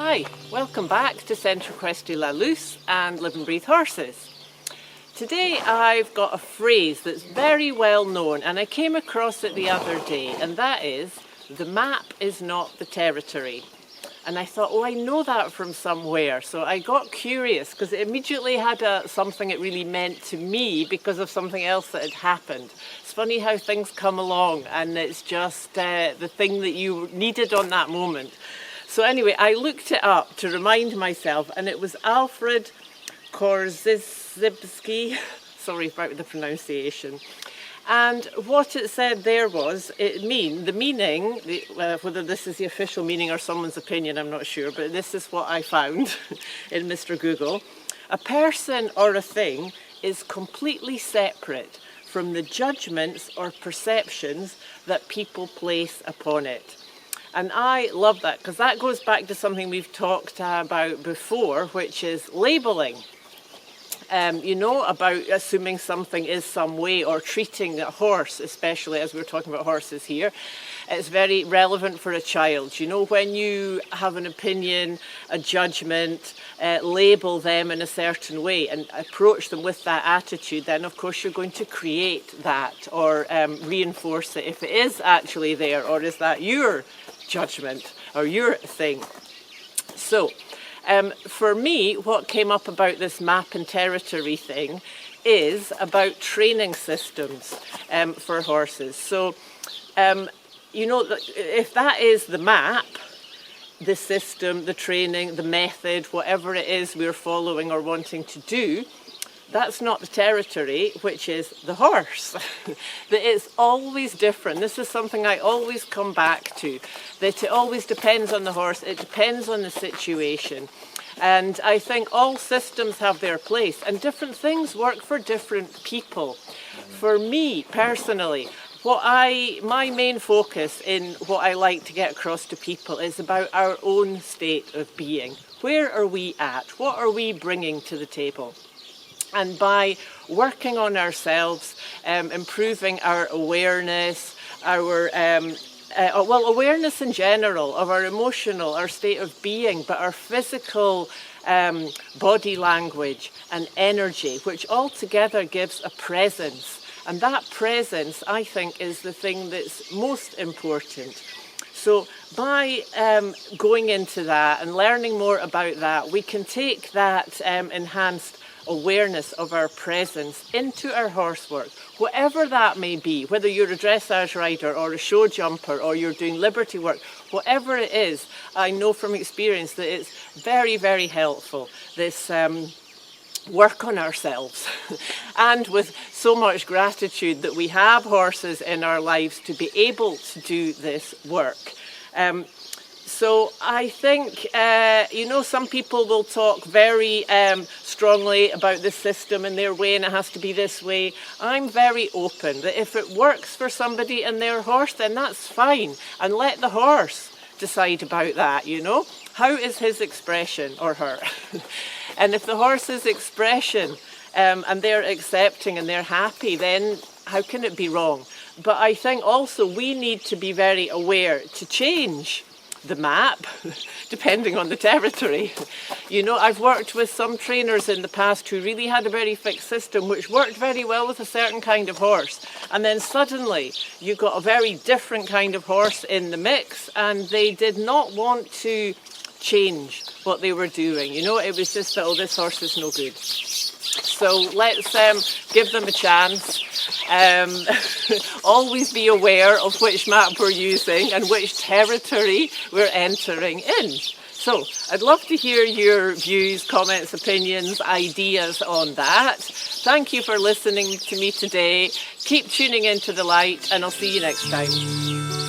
Hi, welcome back to Centre Equestre La Luce and Live and Breathe Horses. Today I've got a phrase that's very well known and I came across it the other day, and that is, the map is not the territory. And I thought, oh, I know that from somewhere. So I got curious because it immediately had something it really meant to me because of something else that had happened. It's funny how things come along and it's just the thing that you needed on that moment. So anyway, I looked it up to remind myself, and it was Alfred Korzybski, sorry about the pronunciation. And what it said there was, the meaning, whether this is the official meaning or someone's opinion, I'm not sure, but this is what I found in Mr. Google. A person or a thing is completely separate from the judgments or perceptions that people place upon it. And I love that because that goes back to something we've talked about before, which is labelling. About assuming something is some way, or treating a horse, especially as we're talking about horses here. It's very relevant for a child. You know, when you have an opinion, a judgment, label them in a certain way and approach them with that attitude, then of course you're going to create that or reinforce it if it is actually there, or is that your judgment or your thing. So for me, what came up about this map and territory thing is about training systems for horses. So, if that is the map, the system, the training, the method, whatever it is we're following or wanting to do, that's not the territory, which is the horse. That it's always different. This is something I always come back to, that it always depends on the horse, it depends on the situation. And I think all systems have their place, and different things work for different people. For me, personally, my main focus in what I like to get across to people is about our own state of being. Where are we at? What are we bringing to the table? And by working on ourselves, improving our awareness, awareness in general of our emotional, our state of being, but our physical body language and energy, which altogether gives a presence. And that presence, I think, is the thing that's most important. So by going into that and learning more about that, we can take that enhanced awareness of our presence into our horse work, whatever that may be, whether you're a dressage rider or a show jumper or you're doing liberty work, whatever it is, I know from experience that it's very, very helpful, this work on ourselves. And with so much gratitude that we have horses in our lives to be able to do this work. So I think, some people will talk very strongly about the system and their way, and it has to be this way. I'm very open that if it works for somebody and their horse, then that's fine. And let the horse decide about that, How is his expression, or her? And if the horse's expression and they're accepting and they're happy, then how can it be wrong? But I think also we need to be very aware to change the map, depending on the territory. I've worked with some trainers in the past who really had a very fixed system which worked very well with a certain kind of horse, and then suddenly you got a very different kind of horse in the mix, and they did not want to change what they were doing. It was just that, oh, this horse is no good. So let's give them a chance. Always be aware of which map we're using and which territory we're entering in. So I'd love to hear your views, comments, opinions, ideas on that. Thank you for listening to me today. Keep tuning into The Light, and I'll see you next time.